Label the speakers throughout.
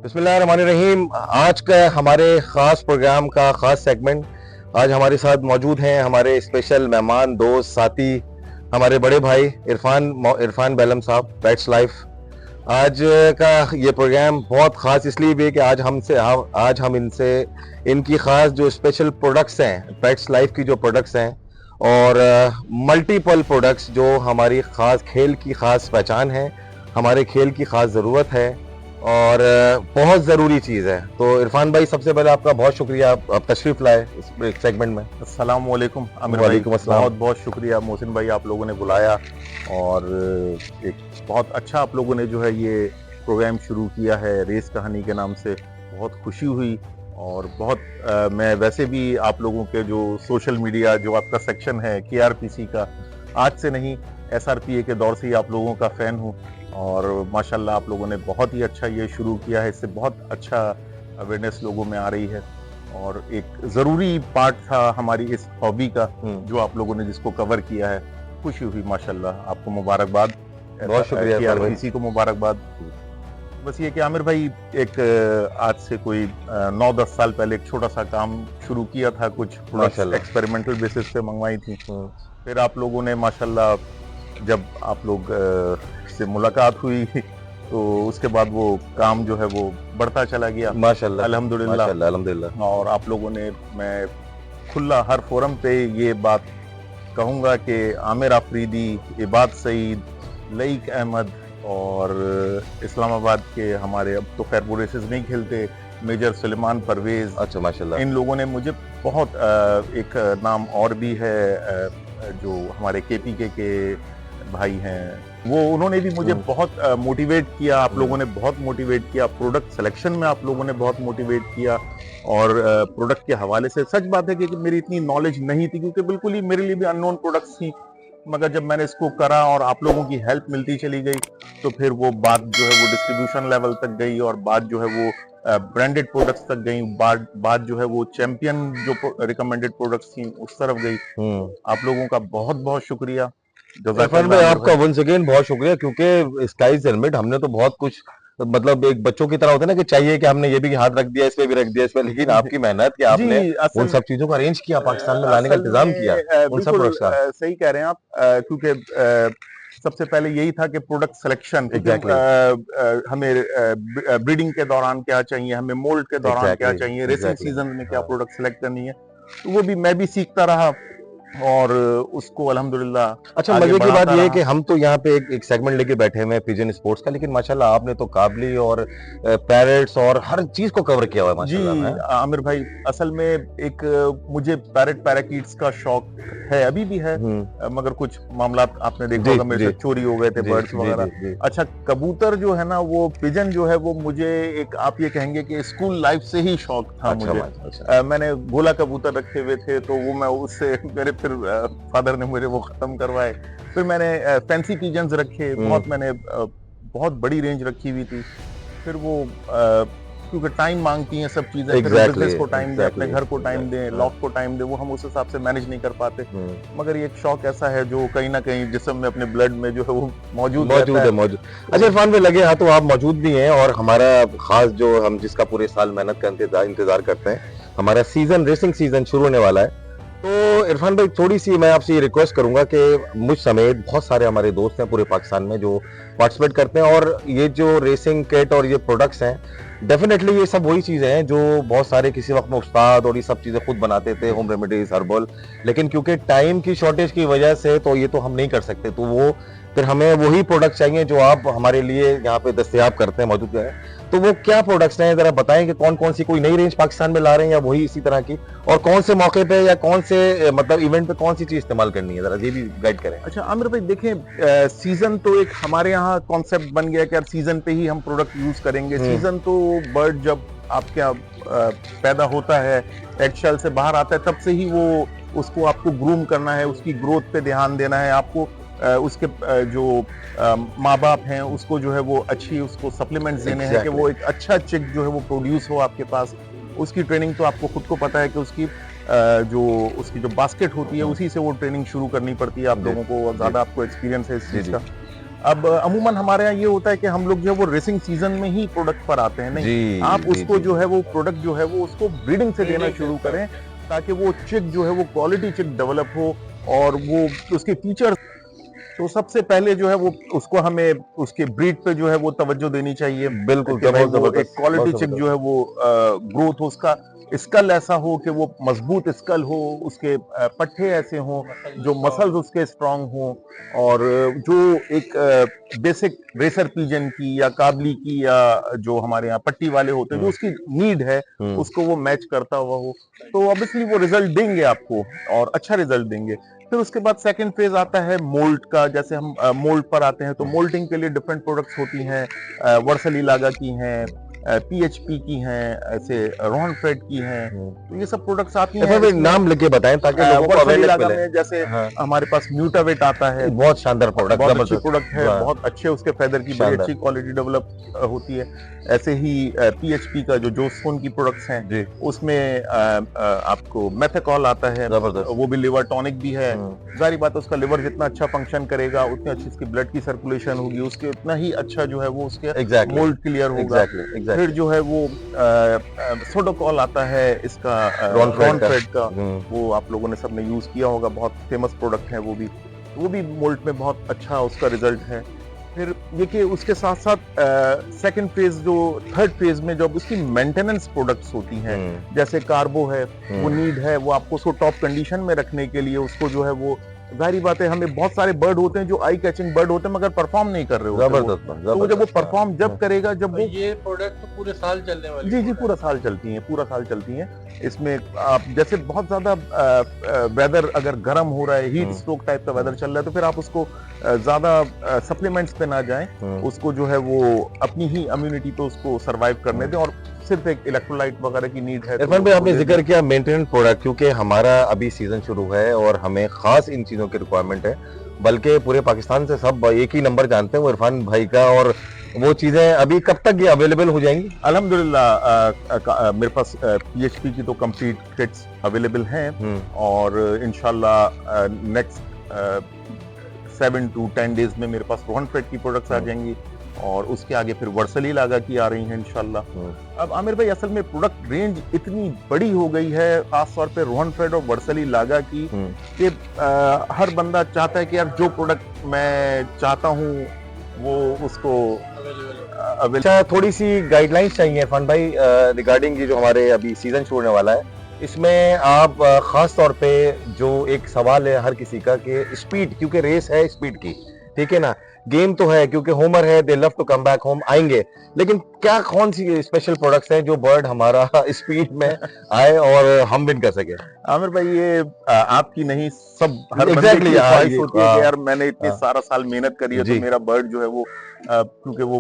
Speaker 1: बिस्मिल्लाहिर्रहमानिर्रहीम। आज का हमारे ख़ास प्रोग्राम का ख़ास सेगमेंट, आज हमारे साथ मौजूद हैं हमारे स्पेशल मेहमान, दोस्त, साथी, हमारे बड़े भाई इरफान बेलम साहब, पेट्स लाइफ। आज का ये प्रोग्राम बहुत ख़ास इसलिए भी है कि आज हम इनसे इनकी ख़ास जो स्पेशल प्रोडक्ट्स हैं, पेट्स लाइफ की जो प्रोडक्ट्स हैं और मल्टीपल प्रोडक्ट्स जो हमारी ख़ास खेल की ख़ास पहचान है, हमारे खेल की ख़ास ज़रूरत है और बहुत ज़रूरी चीज़ है। तो इरफान भाई, सबसे पहले आपका बहुत शुक्रिया, आप तशरीफ लाए इस सेगमेंट में।
Speaker 2: अस्सलाम वालेकुम आमिर भाई,
Speaker 1: वालेकुम अस्सलाम।
Speaker 2: बहुत बहुत शुक्रिया मोहसिन भाई, आप लोगों ने बुलाया और एक बहुत अच्छा आप लोगों ने जो है ये प्रोग्राम शुरू किया है रेस कहानी के नाम से। बहुत खुशी हुई और बहुत मैं वैसे भी आप लोगों के जो सोशल मीडिया जो आपका सेक्शन है KRPC का, आज से नहीं SRPA के दौर से ही आप लोगों का फ़ैन हूँ और माशाल्लाह आप लोगों ने बहुत ही अच्छा ये शुरू किया है। इससे बहुत अच्छा अवेयरनेस लोगों में आ रही है और एक ज़रूरी पार्ट था हमारी इस हॉबी का जो आप लोगों ने जिसको कवर किया है। खुशी हुई माशाल्लाह, आपको मुबारकबाद।
Speaker 1: बहुत शुक्रिया इरफान भाई।
Speaker 2: KRPC को मुबारकबाद। बस ये कि आमिर भाई, एक आज से कोई 9-10 साल पहले एक छोटा सा काम शुरू किया था, कुछ
Speaker 1: माशाल्लाह।
Speaker 2: एक्सपेरिमेंटल बेसिस पे मंगवाई थी। फिर आप लोगों ने माशाल्लाह, जब आप लोग से मुलाकात हुई तो उसके बाद वो काम जो है वो बढ़ता चला गया
Speaker 1: माशाल्लाह
Speaker 2: अल्हम्दुलिल्लाह।
Speaker 1: माशाल्लाह अल्हम्दुलिल्लाह।
Speaker 2: और आप लोगों ने, मैं खुला हर फोरम पे ये बात कहूँगा कि आमिर आफरीदी, इबाद सईद, लईक अहमद और इस्लामाबाद के हमारे, अब तो खैर वो रेसेस नहीं खेलते, मेजर सुलेमान परवेज,
Speaker 1: अच्छा माशाल्लाह।
Speaker 2: इन लोगों ने मुझे बहुत एक नाम और भी है जो हमारे KPK के भाई हैं, वो उन्होंने भी मुझे बहुत मोटिवेट किया। आप लोगों ने बहुत मोटिवेट किया, प्रोडक्ट सिलेक्शन में आप लोगों ने बहुत मोटिवेट किया और प्रोडक्ट के हवाले से सच बात है कि मेरी इतनी नॉलेज नहीं थी, क्योंकि बिल्कुल ही मेरे लिए भी अननोन प्रोडक्ट्स थी। मगर जब मैंने इसको करा और आप लोगों की हेल्प मिलती चली गई तो फिर वो बात जो है वो डिस्ट्रीब्यूशन लेवल तक गई और बात जो है वो ब्रांडेड प्रोडक्ट्स तक गई, बात जो है वो चैंपियन जो रिकमेंडेड प्रोडक्ट्स थी उस तरफ गई। आप लोगों का बहुत बहुत शुक्रिया।
Speaker 1: इरफान भाई, आपका वंस अगेन बहुत शुक्रिया, क्योंकि स्काई इज द लिमिट। हमने तो बहुत कुछ, मतलब एक बच्चों की तरह होता है ना कि चाहिए कि हमने ये भी हाथ रख दिया, इस पे भी रख दिया, इस पे, लेकिन आपकी मेहनत कि आपने उन सब चीजों को अरेंज किया, पाकिस्तान में लाने का इंतजाम किया, उन सब
Speaker 2: बिल्कुल
Speaker 1: प्रोडक्ट्स का।
Speaker 2: सही कह रहे हैं आप, क्योंकि सबसे पहले यही था कि प्रोडक्ट सिलेक्शन,
Speaker 1: Exactly.
Speaker 2: हमें ब्रीडिंग के दौरान क्या चाहिए, हमें मोल्ड के दौरान क्या
Speaker 1: Exactly.
Speaker 2: चाहिए, रेसिंग
Speaker 1: Exactly.
Speaker 2: सीजन में क्या
Speaker 1: हाँ।
Speaker 2: प्रोडक्ट सेलेक्ट करनी है, तो वो भी मैं भी सीखता रहा और उसको अल्हम्दुलिल्लाह
Speaker 1: अच्छा,
Speaker 2: आगे
Speaker 1: मजे की बात
Speaker 2: बढ़ाता
Speaker 1: ये है
Speaker 2: रहा।
Speaker 1: कि हम तो यहाँ पे एक सेगमेंट लेके बैठे हुए हैं पिजन स्पोर्ट्स का, लेकिन माशाल्लाह आपने तो काबली और पैरेट्स और हर चीज को कवर किया हुआ है
Speaker 2: जी
Speaker 1: माशाल्लाह। है
Speaker 2: आमिर भाई, असल में एक मुझे पैराकीट्स का शौक है, अभी भी है, मगर कुछ मामला आपने देखा
Speaker 1: जी
Speaker 2: होगा, मेरे
Speaker 1: जी
Speaker 2: से चोरी हो गए थे
Speaker 1: जी
Speaker 2: बर्ड्स
Speaker 1: जी
Speaker 2: वगैरह।
Speaker 1: जी जी।
Speaker 2: अच्छा, कबूतर जो है ना, वो पिजन जो है वो मुझे एक, आप ये कहेंगे कि स्कूल लाइफ से ही शौक था
Speaker 1: अच्छा
Speaker 2: मुझे।
Speaker 1: अच्छा।
Speaker 2: मैंने गोला कबूतर रखे हुए थे तो वो मैं उससे मेरे फिर फादर ने मेरे वो खत्म करवाए। फिर मैंने फैंसी पिजन्स रखे, बहुत मैंने बहुत बड़ी रेंज रखी हुई थी। फिर वो क्योंकि टाइम मांगती हैं सब चीजें, फिर बिजनेस को टाइम दें, अपने घर को टाइम दें, लॉक को टाइम दें, वो हम उस हिसाब से मैनेज नहीं कर पाते। मगर ये एक शौक ऐसा है जो कहीं ना कहीं जिस्म में, अपने ब्लड में जो है वो मौजूद रहता है।
Speaker 1: मौजूद। अच्छा इरफान भाई, लगे हाँ तो आप मौजूद भी हैं और हमारा खास जो हम जिसका पूरे साल मेहनत का इंतजार करते हैं, हमारा सीजन, रेसिंग सीजन शुरू होने वाला है। तो इरफान भाई, थोड़ी सी मैं आपसे ये रिक्वेस्ट करूंगा कि मुझ समेत बहुत सारे हमारे दोस्त हैं पूरे पाकिस्तान में जो पार्टिसिपेट करते हैं, और ये जो रेसिंग किट और ये प्रोडक्ट्स हैं, डेफिनेटली ये सब वही चीजें हैं जो बहुत सारे किसी वक्त में उस्ताद और ये सब चीजें खुद बनाते थे, होम रेमेडीज, हर्बल, लेकिन क्योंकि टाइम की शॉर्टेज की वजह से तो ये तो हम नहीं कर सकते, तो वो फिर हमें वही प्रोडक्ट चाहिए जो आप हमारे लिए यहाँ पे दस्तयाब करते हैं, मौजूद हैं। तो वो क्या प्रोडक्ट्स हैं, जरा बताएं कि कौन कौन सी, कोई नई रेंज पाकिस्तान में ला रहे हैं या वही इसी तरह की, और कौन से मौके पे या कौन से मतलब इवेंट पे कौन सी चीज इस्तेमाल करनी है, जरा ये भी गाइड करें।
Speaker 2: अच्छा आमिर भाई, देखें, सीजन तो एक हमारे यहाँ कॉन्सेप्ट बन गया कि यार सीजन पे ही हम प्रोडक्ट यूज करेंगे। सीजन तो बर्ड जब आपके पैदा होता है, एगशेल से बाहर आता है, तब से ही वो, उसको आपको ग्रूम करना है, उसकी ग्रोथ पे ध्यान देना है आपको। उसके जो माँ बाप हैं उसको जो है वो अच्छी उसको सप्लीमेंट्स देने हैं कि वो एक अच्छा चिक जो है वो प्रोड्यूस हो आपके पास। उसकी ट्रेनिंग तो आपको खुद को पता है कि उसकी उसकी जो बास्केट होती है उसी से वो ट्रेनिंग शुरू करनी पड़ती है। आप लोगों को ज़्यादा आपको एक्सपीरियंस है इस चीज़ का। अब अमूमन हमारे यहाँ ये होता है कि हम लोग जो है वो रेसिंग सीजन में ही प्रोडक्ट पर आते हैं, नहीं
Speaker 1: जी,
Speaker 2: आप
Speaker 1: जी,
Speaker 2: उसको
Speaker 1: जी।
Speaker 2: जो है वो प्रोडक्ट जो है वो उसको ब्रीडिंग से देना शुरू करें, ताकि वो चिक जो है वो क्वालिटी चिक डेवलप हो और वो उसके फीचर। तो सबसे पहले जो है वो उसको हमें उसके ब्रीड पे जो है वो तवज्जो देनी चाहिए
Speaker 1: बिल्कुल,
Speaker 2: कि भाई
Speaker 1: बहुत
Speaker 2: वो एक
Speaker 1: जबरदस्त,
Speaker 2: क्वालिटी
Speaker 1: बहुत
Speaker 2: चिक
Speaker 1: जबरदस्त।
Speaker 2: जो है वो ग्रोथ हो, उसका स्कल ऐसा हो कि वो मजबूत स्कल हो, उसके पट्टे ऐसे हों जो मसल्स उसके स्ट्रांग हो, और जो एक बेसिक रेसर पीजन की या काबली की या जो हमारे यहाँ पट्टी वाले होते हैं जो उसकी नीड है उसको वो मैच करता हुआ हो, तो ऑब्वियसली वो रिजल्ट देंगे आपको और अच्छा रिजल्ट देंगे। फिर उसके बाद सेकंड फेज आता है मोल्ड का। जैसे हम मोल्ड पर आते हैं तो मोल्डिंग के लिए डिफरेंट प्रोडक्ट्स होती हैं, वर्सली लागा की हैं, पीएचपी की हैं, ऐसे रोहन फेड की हैं, तो ये सब प्रोडक्ट्स आती हैं।
Speaker 1: इरफान भाई नाम लेके बताएं ताकि लोगों को
Speaker 2: वर्सली
Speaker 1: अवेयरनेस
Speaker 2: लागा
Speaker 1: मिले।
Speaker 2: में जैसे
Speaker 1: हाँ,
Speaker 2: हमारे पास म्यूटावेट आता है,
Speaker 1: बहुत शानदार प्रोडक्ट,
Speaker 2: बहुत अच्छी
Speaker 1: जबरदस्त।
Speaker 2: प्रोडक्ट है,
Speaker 1: वाह,
Speaker 2: बहुत अच्छे उसके फेदर की बड़ी
Speaker 1: शानदार।
Speaker 2: अच्छी क्वालिटी डेवलप होती है। ऐसे ही पीएचपी का जो जोस्टोन की प्रोडक्ट्स हैं
Speaker 1: जी,
Speaker 2: उसमें आपको मेथेकॉल आता है,
Speaker 1: जबरदस्त।
Speaker 2: वो भी लिवर टॉनिक भी है।
Speaker 1: हम्म,
Speaker 2: जारी बात है उसका लिवर जितना अच्छा फंक्शन करेगा उतनी अच्छी उसकी ब्लड की सर्कुलेशन होगी, उसके उतना ही अच्छा जो है वो उसके
Speaker 1: एग्जैक्टली,
Speaker 2: मोल्ड क्लियर होगा।
Speaker 1: एग्जैक्टली,
Speaker 2: फिर
Speaker 1: एग्जैक्टली।
Speaker 2: जो है वो सोडोकॉल आता है इसका,
Speaker 1: रॉन
Speaker 2: रॉन
Speaker 1: फेड
Speaker 2: फेड का,
Speaker 1: का।
Speaker 2: वो आप लोगों ने सबने यूज किया होगा, बहुत फेमस प्रोडक्ट है वो भी मोल्ड में बहुत अच्छा उसका रिजल्ट है। फिर ये कि उसके साथ साथ सेकंड फेज जो थर्ड फेज में जब उसकी मेंटेनेंस प्रोडक्ट्स होती हैं, जैसे कार्बो है, वो नीड है वो आपको उसको टॉप कंडीशन में रखने के लिए उसको जो है वो, जाहिर बात है हमें बहुत सारे बर्ड होते हैं जो आई कैचिंग बर्ड होते हैं मगर परफॉर्म नहीं कर रहे होते वो।
Speaker 1: जबरदस्त,
Speaker 2: तो वो जब वो
Speaker 1: जबरदस्त।
Speaker 2: परफॉर्म जब करेगा, जब वो
Speaker 3: ये प्रोडक्ट तो पूरे साल चलने वाली
Speaker 2: जी जी पूरा साल चलती हैं, पूरा साल चलती हैं। इसमें आप जैसे बहुत ज्यादा वेदर अगर गर्म हो रहा है, हीट स्ट्रोक टाइप का वेदर चल रहा है, तो फिर आप उसको ज्यादा सप्लीमेंट्स पे ना जाएं, उसको जो है वो अपनी ही इम्यूनिटी पे उसको सरवाइव करने दें, और सिर्फ एक इलेक्ट्रोलाइट वगैरह की नीड है।
Speaker 1: इरफान भाई आपने जिक्र किया मेंटेनेंस प्रोडक्ट, क्योंकि हमारा अभी सीजन शुरू है और हमें खास इन चीजों की रिक्वायरमेंट है, बल्कि पूरे पाकिस्तान से सब एक ही नंबर जानते हैं वो इरफान भाई का। और वो चीजें अभी कब तक ये अवेलेबल हो जाएंगी?
Speaker 2: अल्हम्दुलिल्लाह मेरे पास पीएचपी की तो कंप्लीट किट्स अवेलेबल हैं, और इंशाल्लाह नेक्स्ट 7 to 10 डेज में मेरे पास रोहन फेड की प्रोडक्ट्स आ जाएंगी, और उसके आगे फिर वर्सली लागा की आ रही हैं इंशाल्लाह। अब आमिर भाई असल में प्रोडक्ट रेंज इतनी बड़ी हो गई है, खास तौर पे रोहन फेड और वर्सली लागा की, कि हर बंदा चाहता है कि यार जो प्रोडक्ट मैं चाहता हूँ वो उसको अवेलेबल।
Speaker 1: अच्छा, थोड़ी सी गाइडलाइंस चाहिए इरफान भाई रिगार्डिंग ये जो हमारे अभी सीजन शुरू होने वाला है, इसमें आप खास तौर पे जो एक सवाल है हर किसी का कि स्पीड, क्योंकि रेस है स्पीड की, ठीक है ना, गेम तो है क्योंकि होमर है, they love to come back home, आएंगे, लेकिन क्या कौन सी स्पेशल प्रोडक्ट्स हैं जो बर्ड हमारा स्पीड में आए और हम विन कर सके?
Speaker 2: आमिर भाई ये आपकी नहीं, सब हर बंदे
Speaker 1: Exactly,
Speaker 2: की
Speaker 1: हाँ,
Speaker 2: ख्वाहिश
Speaker 1: ये,
Speaker 2: होती है
Speaker 1: हाँ,
Speaker 2: कि यार मैंने इतने
Speaker 1: हाँ।
Speaker 2: सारा साल मेहनत करी है, तो
Speaker 1: जी।
Speaker 2: मेरा बर्ड जो है वो क्योंकि वो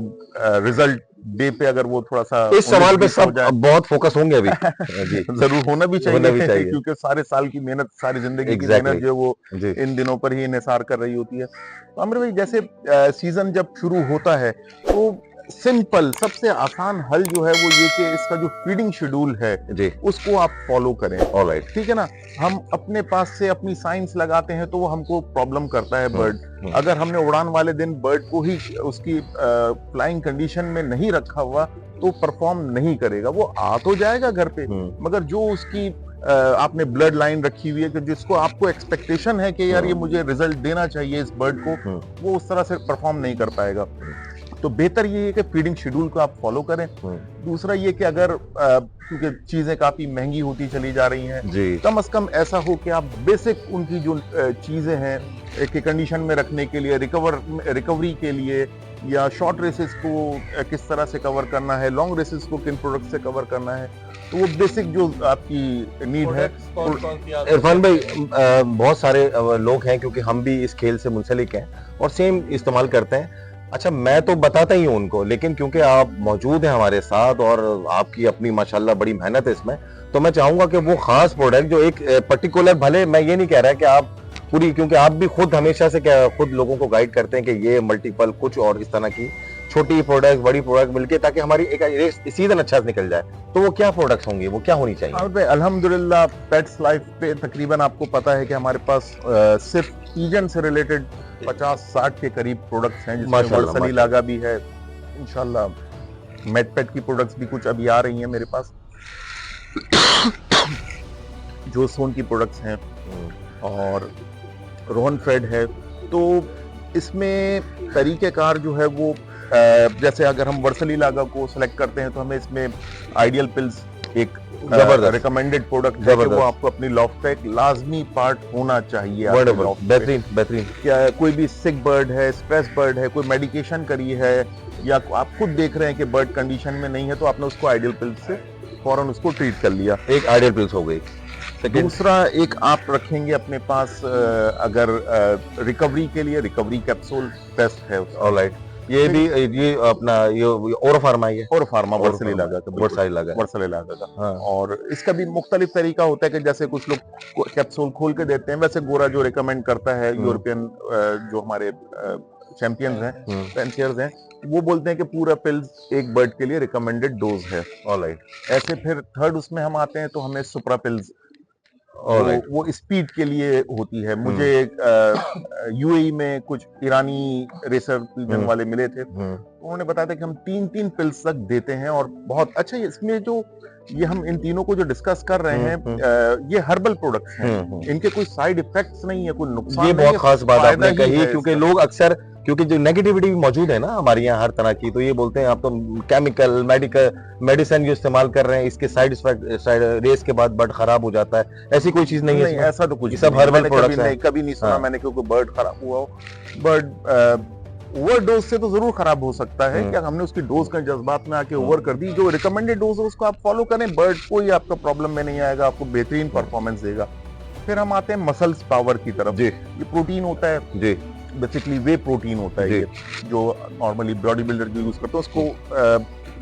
Speaker 2: रिजल्ट डे पे अगर वो थोड़ा सा
Speaker 1: इस सवाल पे
Speaker 2: 19-20 हो
Speaker 1: सब
Speaker 2: जाए,
Speaker 1: बहुत फोकस होंगे अभी। जी,
Speaker 2: जरूर होना भी
Speaker 1: होना भी
Speaker 2: चाहिए,
Speaker 1: चाहिए।
Speaker 2: क्योंकि सारे साल की मेहनत, सारी जिंदगी की
Speaker 1: Exactly.
Speaker 2: मेहनत जो है वो
Speaker 1: जी,
Speaker 2: इन दिनों पर ही इन्हिसार कर रही होती है। तो आमिर भाई जैसे सीजन जब शुरू होता है तो सिंपल सबसे आसान हल जो है वो ये कि इसका जो फीडिंग शेड्यूल है
Speaker 1: जी,
Speaker 2: उसको आप फॉलो करें,
Speaker 1: ऑलराइट।
Speaker 2: ठीक है ना। हम अपने पास से अपनी साइंस लगाते हैं तो वो हमको प्रॉब्लम करता है बर्ड। अगर हमने उड़ान वाले दिन बर्ड को ही उसकी फ्लाइंग कंडीशन में नहीं रखा हुआ तो परफॉर्म नहीं करेगा, वो आ तो जाएगा घर पे, मगर जो उसकी आपने ब्लड लाइन रखी हुई है कि जिसको आपको एक्सपेक्टेशन है कि यार ये मुझे रिजल्ट देना चाहिए इस बर्ड को, वो उस तरह से परफॉर्म नहीं कर पाएगा। तो बेहतर ये है कि फीडिंग शेड्यूल को आप फॉलो करें। दूसरा ये कि अगर क्योंकि चीजें काफी महंगी होती चली जा रही हैं,
Speaker 1: जी,
Speaker 2: कम से कम ऐसा हो कि आप बेसिक उनकी जो चीजें हैं एक कंडीशन में रखने के लिए, रिकवरी के लिए, या शॉर्ट रेसेस को किस तरह से कवर करना है, लॉन्ग रेसेस को किन प्रोडक्ट से कवर करना है, तो वो बेसिक जो आपकी नीड है।
Speaker 1: इरफान भाई बहुत सारे लोग हैं, क्योंकि हम भी इस खेल से मुंसलिक हैं और सेम इस्तेमाल करते हैं। अच्छा, मैं तो बताता ही हूँ उनको, लेकिन क्योंकि आप मौजूद हैं हमारे साथ और आपकी अपनी माशाल्लाह बड़ी मेहनत है इसमें, तो मैं चाहूंगा कि वो खास प्रोडक्ट जो एक पर्टिकुलर, भले मैं ये नहीं कह रहा कि आप पूरी, क्योंकि आप भी खुद हमेशा से क्या खुद लोगों को गाइड करते हैं कि ये मल्टीपल कुछ और इस तरह की छोटी प्रोडक्ट बड़ी प्रोडक्ट मिलके, ताकि हमारी एक सीजन अच्छा से निकल जाए, तो वो क्या प्रोडक्ट्स होंगी, वो क्या होनी चाहिए?
Speaker 2: अल्हम्दुलिल्लाह पेट्स लाइफ पे तकरीबन आपको पता है कि हमारे पास सिर्फ पीजन से रिलेटेड 50-60 के करीब प्रोडक्ट्स हैं, जिसमें
Speaker 1: माशाल्लाह,
Speaker 2: वर्सली
Speaker 1: माशाल्लाह।
Speaker 2: लागा भी है। इंशाल्लाह मेटपेट की प्रोडक्ट्स भी कुछ अभी आ रही हैं मेरे पास। जो सोन की प्रोडक्ट्स हैं और रोहन फेड है। तो इसमें तरीकेकार जो है वो जैसे अगर हम वर्सली लागा को सिलेक्ट करते हैं तो हमें इसमें आइडियल पिल्स एक
Speaker 1: जबरदस्त।
Speaker 2: रिकमेंडेड प्रोडक्ट है कि वो
Speaker 1: जबरदस्त।
Speaker 2: आपको अपनी लॉफ्ट का एक लाजमी पार्ट होना चाहिए आपके
Speaker 1: वंडरफुल,
Speaker 2: लॉफ्ट पे।
Speaker 1: बेहतरीन बेहतरीन।
Speaker 2: क्या कोई भी सिक बर्ड है, स्ट्रेस बर्ड है, कोई मेडिकेशन करी है, या आप खुद देख रहे हैं कि बर्ड कंडीशन में नहीं है, तो आपने उसको आइडियल पिल्स से फौरन उसको ट्रीट कर लिया।
Speaker 1: एक आइडियल पिल्स हो गई। सेकंड,
Speaker 2: दूसरा एक आप रखेंगे अपने पास अगर रिकवरी के लिए रिकवरी कैप्सूल बेस्ट है उसका।
Speaker 1: ऑलराइट। ये भी ये अपना ये और फार्मा है
Speaker 2: और फार्मा
Speaker 1: और
Speaker 2: वर्सली लागा का,
Speaker 1: वर्सली लागा।
Speaker 2: वर्सली लागा का।
Speaker 1: हाँ।
Speaker 2: और इसका भी मुख्तलिफ तरीका होता है कि जैसे कुछ लोग कैप्सूल खोल के देते हैं, वैसे गोरा जो रिकमेंड करता है, यूरोपियन जो हमारे चैंपियंस हैं, फैंसियर्स हैं, वो बोलते हैं कि पूरा पिल्स एक बर्ड के लिए रिकमेंडेड डोज है।
Speaker 1: ऑलराइट।
Speaker 2: ऐसे फिर थर्ड उसमें हम आते हैं तो हमें सुप्रा पिल्स,
Speaker 1: ऑलराइट।
Speaker 2: वो स्पीड के लिए होती है। मुझे यूएई में कुछ ईरानी रेसर पिजन वाले मिले थे, उन्होंने बताया था कि हम 3-3 पिल्स तक देते हैं और बहुत अच्छा। इसमें जो ये हम इन तीनों को जो डिस्कस कर रहे हैं, ये हर्बल प्रोडक्ट्स हैं, इनके कोई साइड इफेक्ट्स नहीं है, कोई नुकसान
Speaker 1: ये
Speaker 2: नहीं
Speaker 1: बहुत
Speaker 2: है,
Speaker 1: खास बात
Speaker 2: फायदा
Speaker 1: आपने
Speaker 2: ही
Speaker 1: कही,
Speaker 2: है
Speaker 1: क्योंकि
Speaker 2: इसका।
Speaker 1: लोग अक्सर, क्योंकि जो नेगेटिविटी भी मौजूद है ना हमारे यहाँ हर तरह की, तो ये बोलते हैं आप तो केमिकल मेडिसिन जो इस्तेमाल कर रहे हैं, इसके साइड रेस के बाद बर्ड खराब हो जाता है। ऐसी कोई चीज नहीं है
Speaker 2: नहीं,
Speaker 1: इसमें?
Speaker 2: ऐसा तो कुछ
Speaker 1: ये सब
Speaker 2: नहीं है।
Speaker 1: herbal
Speaker 2: मैंने
Speaker 1: products हैं।
Speaker 2: कभी नहीं सुना
Speaker 1: हाँ।
Speaker 2: मैंने कि कोई बर्ड खराब हुआ हो। बर्ड ओवरडोज से तो जरूर खराब हो सकता है, क्या हमने उसकी डोज का जज्बात में आके ओवर कर दी। जो रिकमेंडेड डोज है उसको आप फॉलो करें, बर्ड कोई आपका प्रॉब्लम में नहीं आएगा, आपको बेहतरीन परफॉर्मेंस देगा। फिर हम आते हैं मसल्स पावर की तरफ।
Speaker 1: जी
Speaker 2: ये प्रोटीन होता है,
Speaker 1: जी
Speaker 2: बेसिकली वे प्रोटीन होता है
Speaker 1: जी।
Speaker 2: ये, जो नॉर्मली बॉडी बिल्डर जो यूज करते हैं उसको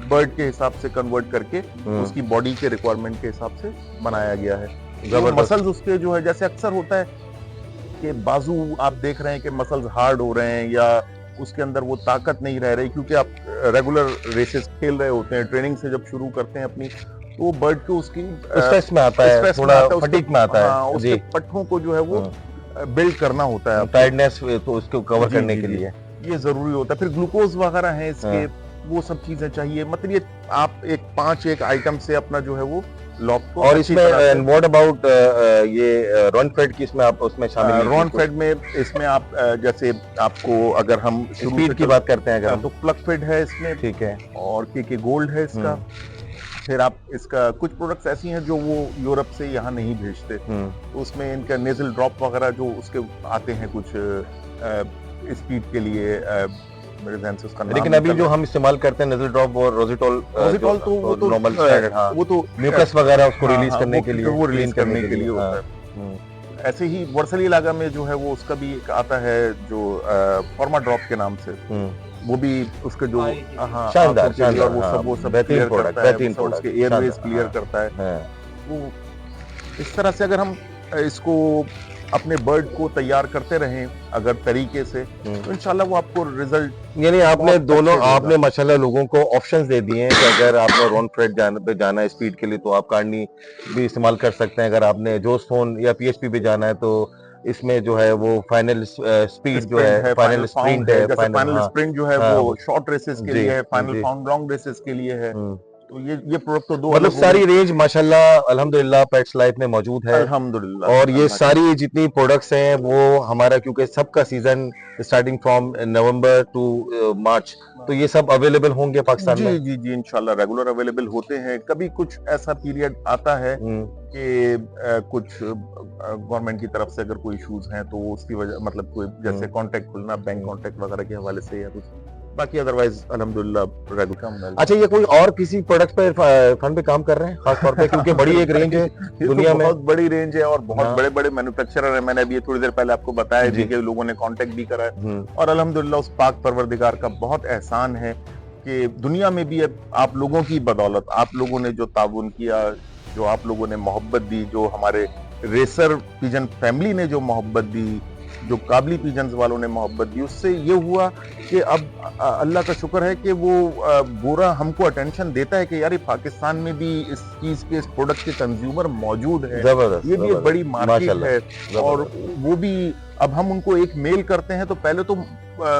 Speaker 2: बर्ड के हिसाब से कन्वर्ट करके उसकी बॉडी के रिक्वायरमेंट के हिसाब से बनाया गया है।
Speaker 1: जबरदस्त।
Speaker 2: मसल्स उसके जो है, जैसे अक्सर होता है कि बाजू आप देख रहे हैं कि मसल्स हार्ड हो रहे हैं या उसके अंदर वो ताकत नहीं रह रही, क्योंकि आप रेगुलर रेसेस खेल रहे होते हैं, ट्रेनिंग से जब शुरू करते हैं अपनी, तो वो बर्ड को उसकी
Speaker 1: स्ट्रेस में आता है,
Speaker 2: stress में
Speaker 1: थोड़ा
Speaker 2: आता है, उसके-
Speaker 1: फटीग में आता
Speaker 2: हाँ,
Speaker 1: है।
Speaker 2: उसके
Speaker 1: जी,
Speaker 2: पट्ठों को जो है वो बिल्ड करना होता है आपको।
Speaker 1: टायर्डनेस तो उसको कवर
Speaker 2: जी,
Speaker 1: करने
Speaker 2: जी,
Speaker 1: के
Speaker 2: जी।
Speaker 1: लिए।
Speaker 2: ये जरूरी होता है। फिर ग्लूकोज वगैरह है इसके, वो सब चीजें चाहिए। मतलब ये आप एक 5 आइटम से अपना जो है वो लॉक को
Speaker 1: और
Speaker 2: अच्छी
Speaker 1: इसमें
Speaker 2: तरह से-
Speaker 1: व्हाट अबाउट ये रन फेड की इसमें आप उसमें शामिल नहीं
Speaker 2: रॉन
Speaker 1: की?
Speaker 2: फेड में इसमें आप जैसे आपको अगर हम शुरू
Speaker 1: स्पीड
Speaker 2: से
Speaker 1: की
Speaker 2: चल-
Speaker 1: बात करते हैं अगर हम,
Speaker 2: तो प्लग फेड है इसमें,
Speaker 1: ठीक है।
Speaker 2: और के गोल्ड है इसका। फिर आप इसका कुछ प्रोडक्ट्स ऐसी हैं जो वो यूरोप से यहाँ नहीं भेजते, तो उसमें इनका नेजल ड्रॉप वगैरह जो उसके आते हैं कुछ स्पीड के लिए, मेरे ध्यान से उसका नाम
Speaker 1: लेकिन अभी
Speaker 2: निकल
Speaker 1: जो
Speaker 2: रहा है।
Speaker 1: हम इस्तेमाल करते हैं नेजल ड्रॉप और रोजिटॉल,
Speaker 2: रोजिटॉल तो वो तो
Speaker 1: नॉर्मल स्टैंडर्ड, हाँ,
Speaker 2: वो तो
Speaker 1: म्यूकस वगैरह उसको
Speaker 2: हाँ,
Speaker 1: रिलीज
Speaker 2: हाँ,
Speaker 1: करने
Speaker 2: वो-
Speaker 1: के लिए,
Speaker 2: वो रिलीज
Speaker 1: clean
Speaker 2: करने के लिए होता
Speaker 1: हाँ।
Speaker 2: है। ऐसे ही वर्सली लागा में जो है वो उसका भी एक आता है जो फॉर्मा ड्रॉप के नाम से, वो भी उसके जो हाँ,
Speaker 1: शानदार,
Speaker 2: आंखों के लिए और वो
Speaker 1: शानदार,
Speaker 2: सब वो सब
Speaker 1: बेहतरीन
Speaker 2: क्लियर
Speaker 1: product,
Speaker 2: करता है,
Speaker 1: बेहतरीन
Speaker 2: वो सब उसके
Speaker 1: product,
Speaker 2: एयरवेज
Speaker 1: शानदार,
Speaker 2: क्लियर
Speaker 1: हाँ।
Speaker 2: करता है।
Speaker 1: हाँ।
Speaker 2: वो इस तरह से अगर हम इसको अपने बर्ड को तैयार करते रहें अगर तरीके से, तो इंशाल्लाह वो आपको रिजल्ट
Speaker 1: यानी आपने
Speaker 2: बहुत
Speaker 1: दोनों,
Speaker 2: अच्छे देगा।
Speaker 1: आपने माशाल्लाह लोगों को ऑप्शंस दे दिए हैं कि अगर आपने रॉन फ्रेड पे जाना है स्पीड के लिए तो आप कार्नी भी इस्तेमाल कर सकते हैं, अगर आपने जोस फोन या पीएचपी पे जाना है तो इसमें जो है वो फाइनल स्पीड जो है, फाइनल स्प्रिंट है,
Speaker 2: जैसे फाइनल
Speaker 1: हाँ,
Speaker 2: स्प्रिंट जो है
Speaker 1: हाँ,
Speaker 2: वो शॉर्ट रेसेस के
Speaker 1: जी,
Speaker 2: लिए है, फाइनल
Speaker 1: जी।
Speaker 2: फाउंड लॉन्ग रेसेस के लिए है। तो ये प्रोडक्ट तो दो
Speaker 1: मतलब
Speaker 2: अलग हो
Speaker 1: सारी
Speaker 2: गए।
Speaker 1: रेंज माशाल्लाह अल्हम्दुलिल्लाह पेट्स लाइफ में मौजूद है।
Speaker 2: अल्हम्दुलिल्लाह।
Speaker 1: और ये
Speaker 2: अल्लाह का-
Speaker 1: सारी जितनी प्रोडक्ट्स हैं वो हमारा, क्योंकि सबका season starting from November to March, तो ये सब अवेलेबल होंगे पाकिस्तान
Speaker 2: जी
Speaker 1: में।
Speaker 2: जी जी इंशाल्लाह रेगुलर अवेलेबल होते हैं। कभी कुछ ऐसा पीरियड आता है कि कुछ गवर्नमेंट की तरफ से अगर कोई इश्यूज हैं तो उसकी वजह, मतलब कोई जैसे कॉन्टेक्ट खुलना बैंक कॉन्टेक्ट वगैरह के हवाले से या कुछ, बाकी अदरवाइज अल्हम्दुलिल्लाह रेगुलर।
Speaker 1: अच्छा, ये कोई और किसी प्रोडक्ट पे फंड पे काम कर रहे हैं खास तौर पे, क्योंकि बड़ी एक रेंज है
Speaker 2: ये
Speaker 1: दुनिया
Speaker 2: तो
Speaker 1: में।
Speaker 2: बहुत बड़ी रेंज है और बहुत
Speaker 1: हाँ।
Speaker 2: बड़े बड़े मैन्युफैक्चरर है। मैंने अभी थोड़ी देर पहले आपको बताया
Speaker 1: जी।
Speaker 2: भी कि लोगों ने कांटेक्ट भी करा है, और अल्हम्दुलिल्लाह उस पाक परवरदिगार का बहुत एहसान है कि दुनिया में भी अब आप लोगों की बदौलत, आप लोगों ने जो ताउन किया, जो आप लोगों ने मोहब्बत दी, जो हमारे रेसर पिजन फैमिली ने जो मोहब्बत दी, जो काबली पिजन्स वालों ने मोहब्बत दी, उससे ये हुआ कि अब अल्लाह का शुक्र है कि वो गोरा हमको अटेंशन देता है कि यार ये पाकिस्तान में भी इस चीज के, इस प्रोडक्ट के कंज्यूमर मौजूद है,
Speaker 1: जबरदस्त,
Speaker 2: ये भी एक बड़ी मार्केट
Speaker 1: माशाल्लाह,
Speaker 2: है। और वो भी अब हम उनको एक मेल करते हैं तो पहले तो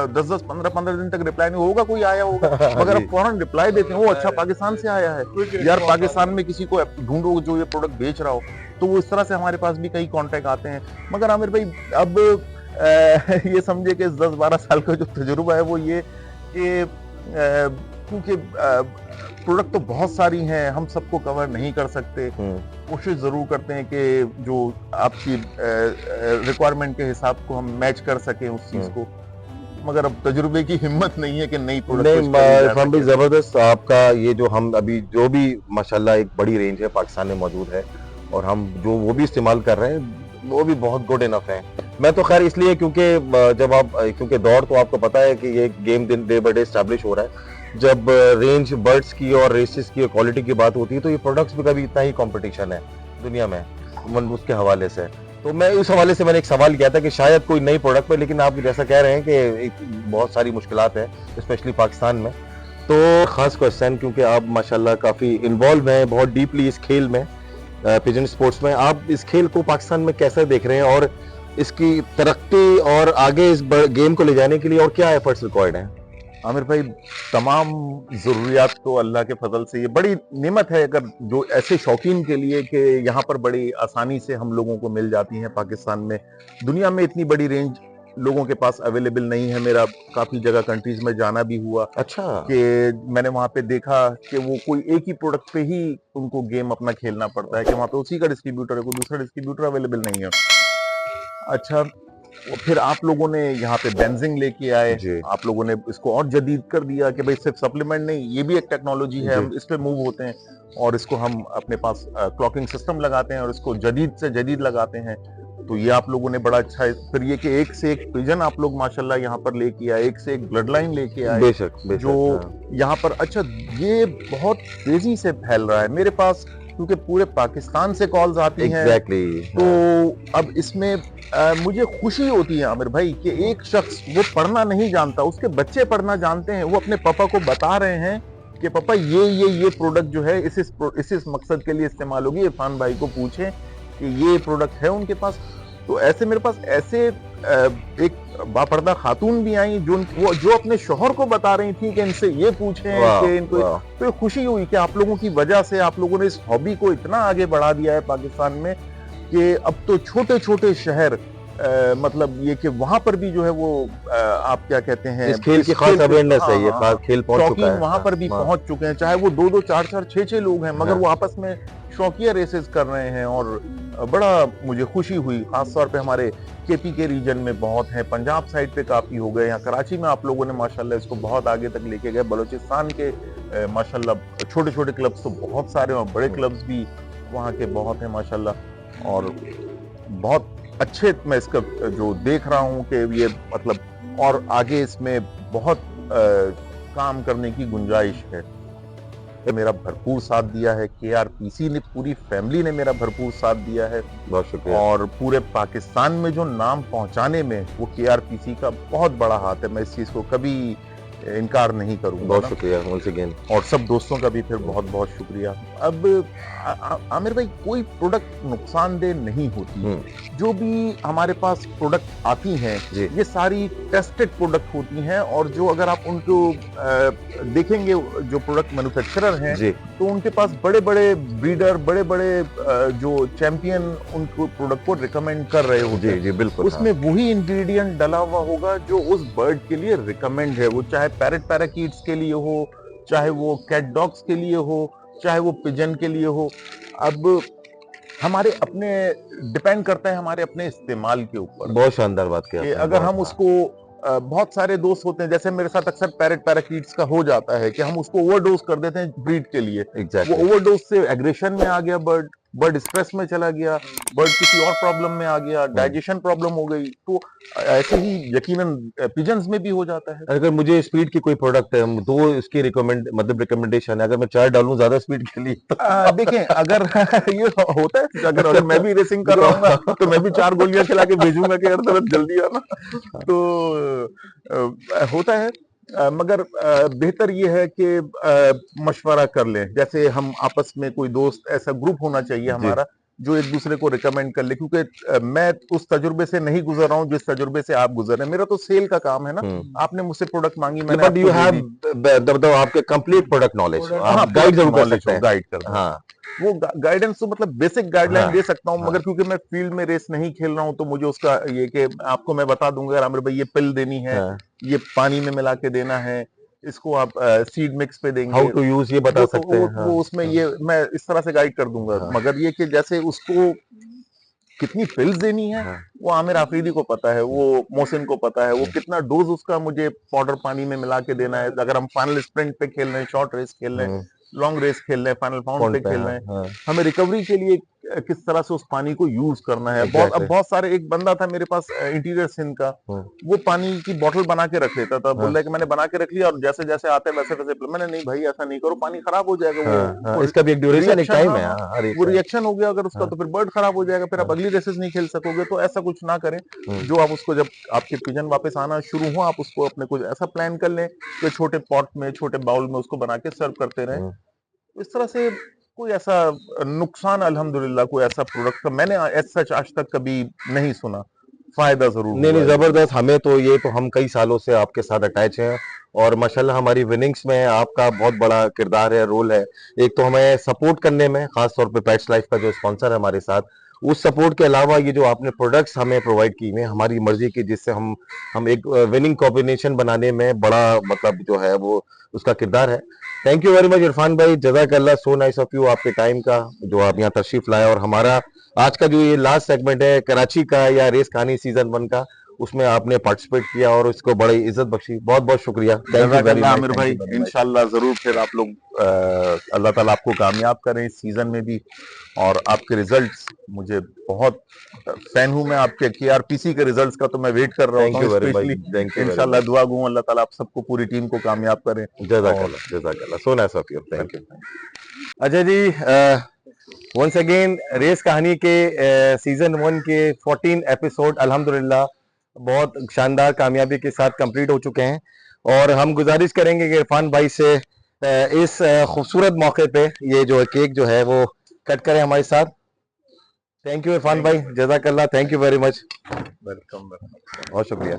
Speaker 2: 10-10, 15-15 दिन तक रिप्लाई नहीं होगा, कोई आया होगा, मगर अब फौरन रिप्लाई देते हैं, वो अच्छा पाकिस्तान से आया है यार, पाकिस्तान में किसी को ढूंढो जो ये प्रोडक्ट बेच रहा हो। तो वो इस तरह से हमारे पास भी कई कांटेक्ट आते हैं। मगर आमिर भाई अब ये समझे कि 10-12 साल का जो तजुर्बा है वो ये कि क्योंकि प्रोडक्ट तो बहुत सारी हैं, हम सबको कवर नहीं कर सकते, कोशिश जरूर करते हैं कि जो आपकी रिक्वायरमेंट के हिसाब को हम मैच कर सकें उस चीज को, मगर अब तजुर्बे की हिम्मत नहीं है कि नई प्रोडक्ट।
Speaker 1: हम भी जबरदस्त, आपका ये जो हम अभी जो भी माशाल्लाह एक बड़ी रेंज है पाकिस्तान में मौजूद है और हम जो वो भी इस्तेमाल कर रहे हैं वो भी बहुत गुड इनफ है। मैं तो खैर इसलिए क्योंकि जब आप क्योंकि दौर तो आपको पता है कि ये गेम दिन डे बाय डे एस्टैब्लिश हो रहा है, जब रेंज बर्ड्स की और रेसेस की क्वालिटी की बात होती है तो ये प्रोडक्ट्स भी कभी इतना ही कंपटीशन है दुनिया में उसके हवाले से। तो मैं उस हवाले से मैंने एक सवाल किया था कि शायद कोई नई प्रोडक्ट पे, लेकिन आप जैसा कह रहे हैं कि बहुत सारी मुश्किलात हैं स्पेशली पाकिस्तान में। तो खास क्वेश्चन, क्योंकि आप माशाल्लाह काफी इन्वॉल्व हैं बहुत डीपली इस खेल में, पिजन स्पोर्ट्स में, आप इस खेल को पाकिस्तान में कैसे देख रहे हैं और इसकी तरक्की और आगे इस गेम को ले जाने के लिए और क्या एफर्ट्स रिक्वायर्ड हैं?
Speaker 2: आमिर भाई तमाम जरूरियात तो अल्लाह के फजल से, ये बड़ी नेमत है अगर जो ऐसे शौकीन के लिए कि यहाँ पर बड़ी आसानी से हम लोगों को मिल जाती हैं। पाकिस्तान में दुनिया में इतनी बड़ी रेंज लोगों के पास अवेलेबल नहीं है। मेरा काफी जगह कंट्रीज में जाना भी हुआ,
Speaker 1: अच्छा,
Speaker 2: कि मैंने वहां पे देखा कि वो कोई एक ही प्रोडक्ट पे ही उनको गेम अपना खेलना पड़ता है, कि वहां पे उसी का डिस्ट्रीब्यूटर है, कोई दूसरा डिस्ट्रीब्यूटर अवेलेबल नहीं है। अच्छा, फिर आप लोगों ने यहाँ पे बेंजिंग लेके आए, आप लोगों ने इसको और जदीद कर दिया कि भाई सिर्फ सप्लीमेंट नहीं, ये भी एक टेक्नोलॉजी है, हम इस पे मूव होते हैं और इसको हम अपने पास क्लॉकिंग सिस्टम लगाते हैं और इसको जदीद से जदीद लगाते हैं। तो ये आप लोगों ने बड़ा अच्छा है। फिर ये कि एक से एक पिजन आप लोग माशाल्लाह यहाँ पर लेके आए, एक से एक ब्लड लाइन लेके आए,
Speaker 1: बेशक,
Speaker 2: जो यहाँ पर अच्छा ये बहुत तेजी से फैल रहा है मेरे पास, क्योंकि पूरे पाकिस्तान से कॉल्स आती हैं। तो अब इसमें मुझे खुशी होती है आमिर भाई कि एक शख्स वो पढ़ना नहीं जानता, उसके बच्चे पढ़ना जानते हैं, वो अपने पापा को बता रहे हैं कि पापा ये प्रोडक्ट जो है इस मकसद के लिए इस्तेमाल होगी, इरफान भाई को पूछें कि ये प्रोडक्ट है उनके पास। तो ऐसे मेरे पास ऐसे एक बापर्दा खातून भी आई जो अपने शोहर को बता रही थी कि इनसे ये पूछें कि इनको। तो खुशी हुई कि आप लोगों की वजह से आप लोगों ने इस हॉबी को इतना आगे बढ़ा दिया है पाकिस्तान में कि अब तो छोटे छोटे शहर मतलब ये कि वहां पर भी जो है वो आप क्या कहते हैं,
Speaker 1: इस खेल की खास अवेयरनेस है, ये खास खेल पहुंच चुका है,
Speaker 2: वहां पर भी पहुंच चुके हैं, चाहे वो 2-2, 4-4, 6-6 लोग हैं, मगर वो आपस में शौकिया रेसेस कर रहे हैं। और बड़ा मुझे खुशी हुई, खास तौर पे हमारे केपी के रीजन में बहुत हैं, पंजाब साइड पे काफी हो गए, यहाँ कराची में आप लोगों ने माशाल्लाह इसको बहुत आगे तक लेके गए, बलूचिस्तान के माशाल्लाह छोटे छोटे क्लब्स तो बहुत सारे और बड़े क्लब्स भी वहाँ के बहुत हैं माशाल्लाह। और बहुत अच्छे मैं इसका जो देख रहा हूँ कि ये मतलब और आगे इसमें बहुत काम करने की गुंजाइश है। मेरा भरपूर साथ दिया है, KRPC ने, पूरी फैमिली ने मेरा भरपूर साथ दिया है,
Speaker 1: बहुत शुक्रिया।
Speaker 2: और पूरे पाकिस्तान में जो नाम पहुंचाने में वो KRPC का बहुत बड़ा हाथ है, मैं इस चीज को कभी इनकार नहीं करूंगा।
Speaker 1: बहुत शुक्रिया once again।
Speaker 2: और सब दोस्तों का भी फिर बहुत बहुत शुक्रिया। अब आमिर भाई कोई प्रोडक्ट नुकसानदेह नहीं होती, जो भी हमारे पास प्रोडक्ट आती हैं ये सारी टेस्टेड प्रोडक्ट होती हैं, और जो अगर आप उनको देखेंगे जो प्रोडक्ट मैन्युफैक्चरर हैं तो उनके पास बड़े बड़े ब्रीडर, बड़े बड़े जो चैंपियन उनको प्रोडक्ट को रिकमेंड कर रहे होते हैं।
Speaker 1: जी बिल्कुल,
Speaker 2: उसमें वही इंग्रेडिएंट डला हुआ होगा जो उस बर्ड के लिए रिकमेंड है, वो चाहे पैरेट पैराकीट्स के लिए हो, चाहे वो कैट डॉग्स के लिए हो, चाहे वो पिजन के लिए हो। अब हमारे अपने डिपेंड करता है हमारे अपने इस्तेमाल के ऊपर।
Speaker 1: बहुत शानदार बात किया आपने।
Speaker 2: अगर हम उसको बहुत सारे दोस्त होते हैं, जैसे मेरे साथ अक्सर पैरेट पैराकीट्स का हो जाता है कि हम उसको ओवरडोज कर देते हैं ब्रीड के लिए। वो ओवरडोज से एग्रेशन में आ गया बर्ड, बर्ड स्ट्रेस में चला गया, बर्ड किसी और प्रॉब्लम में आ गया, डाइजेशन प्रॉब्लम हो गई, तो ऐसे ही यकीनन पिजन्स में भी हो जाता है।
Speaker 1: अगर मुझे स्पीड की कोई प्रोडक्ट है तो इसकी रिकमेंडेशन है, अगर मैं 4 डालूं ज्यादा स्पीड के लिए तो
Speaker 2: देखें, अगर ये होता है, अगर मैं भी रेसिंग कर रहा हूँ तो मैं भी 4 गोलियां खिला के भेजूंगा कि यार थोड़ा जल्दी आना, तो होता है। मगर बेहतर ये है कि मशवरा कर लें, जैसे हम आपस में कोई दोस्त, ऐसा ग्रुप होना चाहिए हमारा जो एक दूसरे को रिकमेंड कर ले, क्योंकि मैं उस तजुर्बे से नहीं गुजर रहा हूँ जिस तजुर्बे से आप गुजर रहे हैं। मेरा तो सेल का काम है ना, आपने मुझसे प्रोडक्ट मांगी, मैंने
Speaker 1: बट यू
Speaker 2: आपको
Speaker 1: हैव
Speaker 2: दे दी।
Speaker 1: मतलब आपके कंप्लीट प्रोडक्ट नॉलेज,
Speaker 2: हाँ,
Speaker 1: आप गाइड जरूर कर
Speaker 2: knowledge
Speaker 1: सकते
Speaker 2: हो,
Speaker 1: हैं।
Speaker 2: गाइड कर,
Speaker 1: हाँ
Speaker 2: वो गाइडेंस तो मतलब बेसिक गाइडलाइन
Speaker 1: हाँ
Speaker 2: दे सकता हूँ,
Speaker 1: हाँ
Speaker 2: मगर क्योंकि मैं फील्ड में रेस नहीं खेल रहा हूँ तो मुझे उसका ये कि आपको मैं बता दूंगा यार आमिर भाई ये पिल देनी है,
Speaker 1: हाँ,
Speaker 2: ये पानी में मिला के देना है, इसको आप सीड मिक्स पे
Speaker 1: हाउ
Speaker 2: देंगे,
Speaker 1: टू यूज ये बता
Speaker 2: वो तो
Speaker 1: सकते हैं। हाँ
Speaker 2: वो उसमें ये मैं इस तरह से गाइड कर दूंगा,
Speaker 1: हाँ
Speaker 2: मगर ये कि जैसे उसको कितनी पिल्स देनी है
Speaker 1: हाँ
Speaker 2: वो आमिर आफरीदी को पता है, वो मोहसिन को पता है, वो कितना डोज उसका मुझे पाउडर पानी में मिला के देना है, अगर हम फाइनल स्प्रिंट पे खेल रहे हैं, शॉर्ट रेस खेल रहे हैं, लॉन्ग रेस खेल रहे हैं, फाइनल पाउंड पे
Speaker 1: पॉइंट पे।
Speaker 2: खेल
Speaker 1: हाँ
Speaker 2: रहे हैं,
Speaker 1: हाँ
Speaker 2: हमें रिकवरी के लिए किस तरह से उस पानी को यूज करना है। बहुत, अब
Speaker 1: एग्जैक्टली।
Speaker 2: बहुत सारे, एक बंदा था मेरे पास इंटीरियर सिंध का, वो पानी की बोतल बना के रख लेता था, बोल रहा है कि मैंने बना के रख लिया और जैसे जैसे आते हैं वैसे वैसे मैंने, नहीं भाई ऐसा नहीं करो, पानी खराब हो जाएगा,
Speaker 1: हाँ हाँ,
Speaker 2: वो
Speaker 1: इसका भी एक ड्यूरेशन, एक
Speaker 2: रिएक्शन,
Speaker 1: टाइम
Speaker 2: हाँ
Speaker 1: है।
Speaker 2: हाँ,
Speaker 1: हाँ हर एक
Speaker 2: वो
Speaker 1: का।
Speaker 2: रिएक्शन हो गया अगर उसका,
Speaker 1: हाँ
Speaker 2: तो फिर बर्ड खराब हो जाएगा, फिर आप
Speaker 1: हाँ
Speaker 2: अगली रेसेस नहीं खेल सकोगे, तो ऐसा कुछ ना करें। जो आप उसको, जब आपके पिजन वापस आना शुरू हो, आप उसको अपने कुछ ऐसा प्लान कर लें कि छोटे पॉट में, छोटे बाउल में उसको बना के सर्व करते रहें। इस तरह से कोई ऐसा नुकसान, अल्हम्दुलिल्लाह कोई ऐसा प्रोडक्ट का मैंने सच आज तक कभी नहीं सुना, फायदा जरूर
Speaker 1: नहीं
Speaker 2: हुआ
Speaker 1: नहीं,
Speaker 2: है लोगों
Speaker 1: जबरदस्त। हमें तो ये तो हम कई सालों से आपके साथ अटैच हैं और माशाल्लाह हमारी विनिंग्स में आपका बहुत बड़ा किरदार है, रोल है। एक तो हमें सपोर्ट करने में, खास तौर पे पेट्स लाइफ का जो स्पॉन्सर है हमारे साथ, उस सपोर्ट के अलावा ये जो आपने प्रोडक्ट्स हमें प्रोवाइड की हुए हमारी मर्जी की, जिससे हम एक विनिंग कॉम्बिनेशन बनाने में बड़ा मतलब जो है वो उसका किरदार है। Thank you very much Irfan भाई, जज़ाकल्लाह, सो नाइस ऑफ यू, आपके टाइम का जो आप यहाँ तशरीफ लाए। और हमारा आज का जो ये लास्ट सेगमेंट है कराची का या रेस कहानी सीजन 1 का, उसमें आपने पार्टिसिपेट किया और इसको बड़ी इज्जत बख्शी, बहुत बहुत शुक्रिया। थैंक यू वेरी
Speaker 2: जज़ाकल्लाह
Speaker 1: मच,
Speaker 2: आमिर
Speaker 1: थैंक
Speaker 2: भाई,
Speaker 1: यू वेरी मच।
Speaker 2: इंशाल्लाह जरूर फिर आप लोग, अल्लाह ताला आपको कामयाब करें इस सीजन में भी, और आपके रिजल्ट्स, मुझे बहुत फैन हूं मैं आपके केआरपीसी के रिजल्ट्स का, तो मैं वेट कर रहा
Speaker 1: थैंक
Speaker 2: हूँ
Speaker 1: you very much,
Speaker 2: specially.
Speaker 1: Thank you very
Speaker 2: इंशाल्लाह
Speaker 1: मच।
Speaker 2: दुआ गूं अल्लाह ताला आप सबको, पूरी टीम को कामयाब करें। और
Speaker 1: जज़ाकल्लाह, जज़ाकल्लाह, so nice of you, thank you. अच्छा जी, वंस अगेन रेस कहानी के सीजन 1 के 14 एपिसोड अल्हम्दुलिल्लाह बहुत शानदार कामयाबी के साथ कंप्लीट हो चुके हैं और हम गुजारिश करेंगे कि इरफान भाई से इस खूबसूरत मौके पे ये जो केक जो है वो कट करें हमारे साथ। थैंक यू इरफान भाई, जज़ाकल्लाह, thank you very much,
Speaker 2: welcome.
Speaker 1: बहुत शुक्रिया।